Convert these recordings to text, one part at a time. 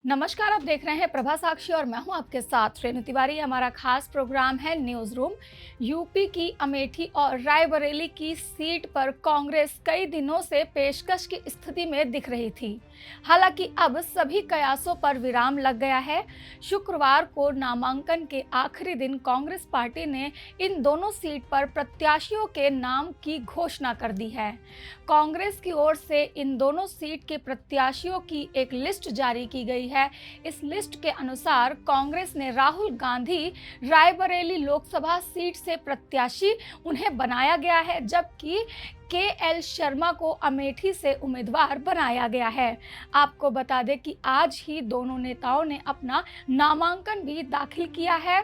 नमस्कार, आप देख रहे हैं प्रभा साक्षी और मैं हूं आपके साथ रेणु तिवारी। हमारा खास प्रोग्राम है न्यूज रूम। यूपी की अमेठी और रायबरेली की सीट पर कांग्रेस कई दिनों से पेशकश की स्थिति में दिख रही थी। हालांकि अब सभी कयासों पर विराम लग गया है। शुक्रवार को नामांकन के आखिरी दिन कांग्रेस पार्टी ने इन दोनों सीट पर प्रत्याशियों के नाम की घोषणा कर दी है। कांग्रेस की ओर से इन दोनों सीट के प्रत्याशियों की एक लिस्ट जारी की गई है। इस लिस्ट के अनुसार कांग्रेस ने राहुल गांधी रायबरेली लोकसभा सीट से प्रत्याशी उन्हें बनाया गया है, जबकि के.एल. शर्मा को अमेठी से उम्मीदवार बनाया गया है। आपको बता दें कि आज ही दोनों नेताओं ने अपना नामांकन भी दाखिल किया है।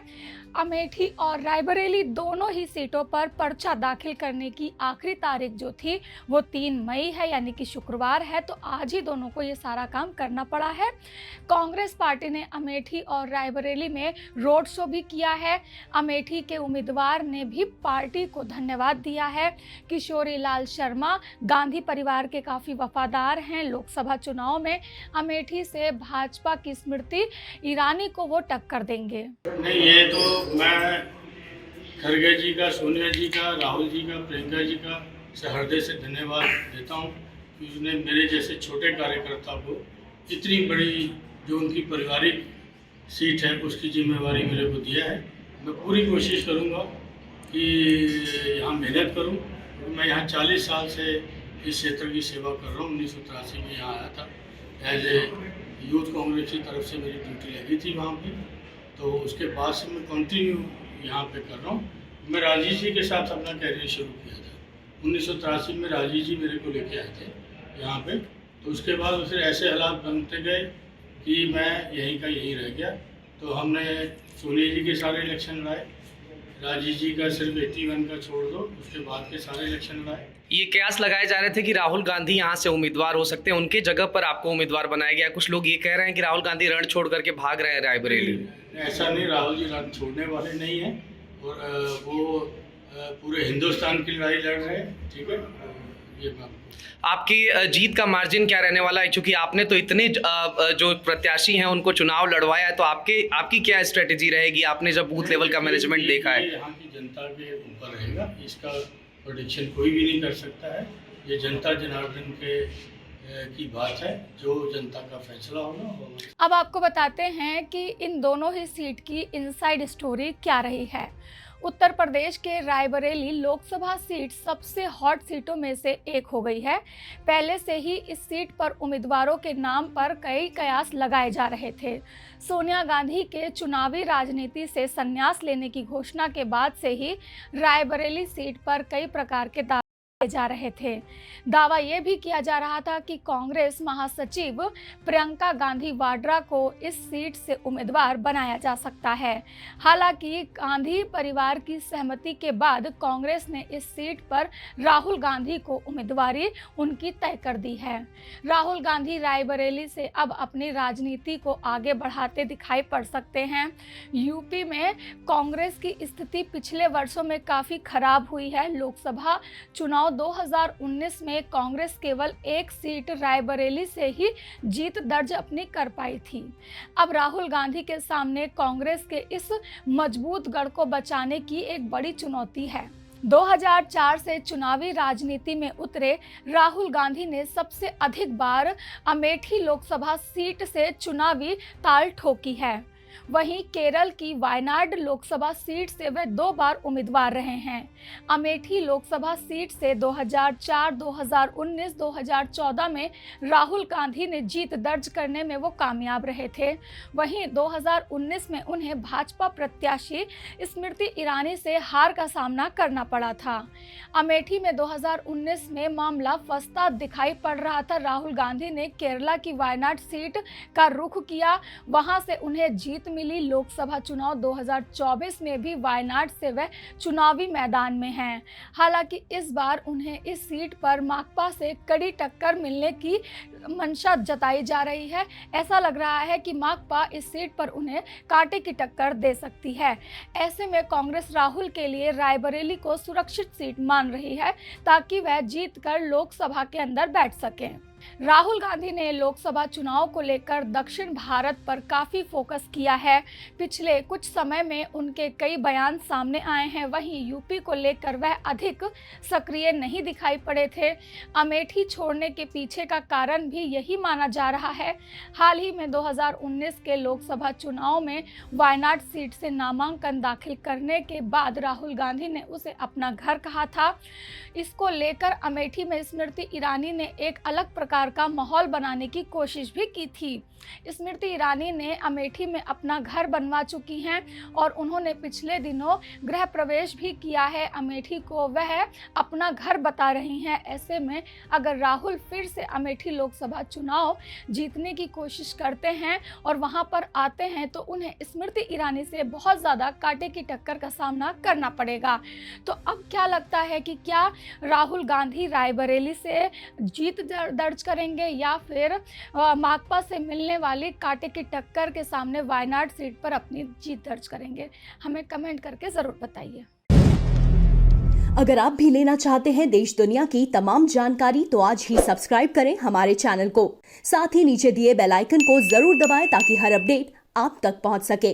अमेठी और रायबरेली दोनों ही सीटों पर पर्चा दाखिल करने की आखिरी तारीख जो थी वो 3 मई है, यानी कि शुक्रवार है। तो आज ही दोनों को ये सारा काम करना पड़ा है। कांग्रेस पार्टी ने अमेठी और रायबरेली में रोड शो भी किया है। अमेठी के उम्मीदवार ने भी पार्टी को धन्यवाद दिया है। किशोरी लाल शर्मा गांधी परिवार के काफ़ी वफादार हैं। लोकसभा चुनाव में अमेठी से भाजपा की स्मृति ईरानी को वो टक्कर देंगे। नहीं, ये तो मैं खड़गे जी का, सोनिया जी का, राहुल जी का, प्रियंका जी का से हृदय से धन्यवाद देता हूँ कि उसने मेरे जैसे छोटे कार्यकर्ता को इतनी बड़ी जो उनकी पारिवारिक सीट है उसकी जिम्मेवारी मेरे को दिया है। मैं पूरी कोशिश करूँगा कि यहाँ मेहनत करूँ। मैं यहाँ 40 साल से इस क्षेत्र की सेवा कर रहा हूँ। 1983 में यहाँ आया था। एज ए यूथ कांग्रेस की तरफ से मेरी ड्यूटी लगी थी वहाँ पे, तो उसके बाद से मैं कंटिन्यू यहाँ पे कर रहा हूँ। मैं राजीव जी के साथ अपना कैरियर शुरू किया था। 1983 में राजीव जी मेरे को लेके आए थे यहाँ पे, तो उसके बाद फिर ऐसे हालात बनते गए कि मैं यहीं का यहीं रह गया। तो हमने सोनिया जी के सारे इलेक्शन लड़ाए, राजीव जी का सिर्फ 81 का छोड़ दो, उसके बाद के सारे इलेक्शन लड़ाए। ये कयास लगाए जा रहे थे कि राहुल गांधी यहाँ से उम्मीदवार हो सकते हैं, उनके जगह पर आपको उम्मीदवार बनाया गया। कुछ लोग ये कह रहे हैं कि राहुल गांधी रण छोड़ करके भाग रहे हैं रायबरेली। ऐसा नहीं, राहुल जी रण छोड़ने वाले नहीं हैं और वो पूरे हिंदुस्तान की लड़ाई लड़ रहे हैं। ठीक है, ये बात। आपकी जीत का मार्जिन क्या रहने वाला है, क्योंकि आपने तो इतने जो प्रत्याशी हैं उनको चुनाव लड़वाया है, तो आपकी क्या स्ट्रेटेजी रहेगी? आपने जब बूथ लेवल का मैनेजमेंट देखा है। यहाँ की जनता के ऊपर रहेगा, इसका प्रेडिक्शन कोई भी नहीं कर सकता है। ये जनता जनार्दन की बात है, जो जनता का फैसला होगा। अब आपको बताते हैं कि इन दोनों ही सीट की इनसाइड स्टोरी क्या रही है। उत्तर प्रदेश के रायबरेली लोकसभा सीट सबसे हॉट सीटों में से एक हो गई है। पहले से ही इस सीट पर उम्मीदवारों के नाम पर कई कयास लगाए जा रहे थे। सोनिया गांधी के चुनावी राजनीति से संन्यास लेने की घोषणा के बाद से ही रायबरेली सीट पर कई प्रकार के दावे जा रहे थे। दावा यह भी किया जा रहा था कि कांग्रेस महासचिव प्रियंका गांधी वाड्रा को इस सीट से उम्मीदवार बनाया जा सकता है। हालांकि गांधी परिवार की सहमति के बाद कांग्रेस ने इस सीट पर राहुल गांधी को उम्मीदवारी उनकी तय कर दी है। राहुल गांधी रायबरेली से अब अपनी राजनीति को आगे बढ़ाते दिखाई पड़ सकते हैं। यूपी में कांग्रेस की स्थिति पिछले वर्षों में काफ़ी खराब हुई है। लोकसभा चुनाव 2019 में कांग्रेस केवल एक सीट रायबरेली से ही जीत दर्ज अपनी कर पाई थी। अब राहुल गांधी के सामने कांग्रेस के इस मजबूत गढ़ को बचाने की एक बड़ी चुनौती है। 2004 से चुनावी राजनीति में उतरे राहुल गांधी ने सबसे अधिक बार अमेठी लोकसभा सीट से चुनावी ताल ठोकी है। वहीं केरल की वायनाड लोकसभा सीट से वह 2 बार उम्मीदवार रहे हैं। अमेठी लोकसभा सीट से 2004, 2019, 2014 में राहुल गांधी ने जीत दर्ज करने में वो कामयाब रहे थे। वहीं 2019 में उन्हें भाजपा प्रत्याशी स्मृति ईरानी से हार का सामना करना पड़ा था। अमेठी में 2019 में मामला फंसता दिखाई पड़ रहा था। राहुल गांधी ने केरला की वायनाड सीट का रुख किया, वहां से उन्हें जीत मिली। लोकसभा चुनाव 2024 में भी वायनाड से वह चुनावी मैदान में हैं। हालांकि इस बार उन्हें इस सीट पर माकपा से कड़ी टक्कर मिलने की मंशा जताई जा रही है। ऐसा लग रहा है कि माकपा इस सीट पर उन्हें कांटे की टक्कर दे सकती है। ऐसे में कांग्रेस राहुल के लिए रायबरेली को सुरक्षित सीट मान रही है ताकि वह जीतकर लोकसभा के अंदर बैठ सकें। राहुल गांधी ने लोकसभा चुनाव को लेकर दक्षिण भारत पर काफ़ी फोकस किया है। पिछले कुछ समय में उनके कई बयान सामने आए हैं। वहीं यूपी को लेकर वह अधिक सक्रिय नहीं दिखाई पड़े थे। अमेठी छोड़ने के पीछे का कारण भी यही माना जा रहा है। हाल ही में 2019 के लोकसभा चुनाव में वायनाड सीट से नामांकन दाखिल करने के बाद राहुल गांधी ने उसे अपना घर कहा था। इसको लेकर अमेठी में स्मृति ईरानी ने एक अलग प्रकार का माहौल बनाने की कोशिश भी की थी। स्मृति ईरानी ने अमेठी में अपना घर बनवा चुकी हैं और उन्होंने पिछले दिनों गृह प्रवेश भी किया है। अमेठी को वह अपना घर बता रही हैं। ऐसे में अगर राहुल फिर से अमेठी लोकसभा चुनाव जीतने की कोशिश करते हैं और वहां पर आते हैं तो उन्हें स्मृति ईरानी से बहुत ज़्यादा कांटे की टक्कर का सामना करना पड़ेगा। तो अब क्या लगता है कि क्या राहुल गांधी रायबरेली से जीत दर्ज करेंगे या फिर माकपा से मिलने वाली कांटे की टक्कर के सामने वायनाड सीट पर अपनी जीत दर्ज करेंगे? हमें कमेंट करके ज़रूर बताइए। अगर आप भी लेना चाहते हैं देश दुनिया की तमाम जानकारी तो आज ही सब्सक्राइब करें हमारे चैनल को। साथ ही नीचे दिए बेल आइकन को जरूर दबाएं ताकि हर अपडेट आप तक पहुंच सके।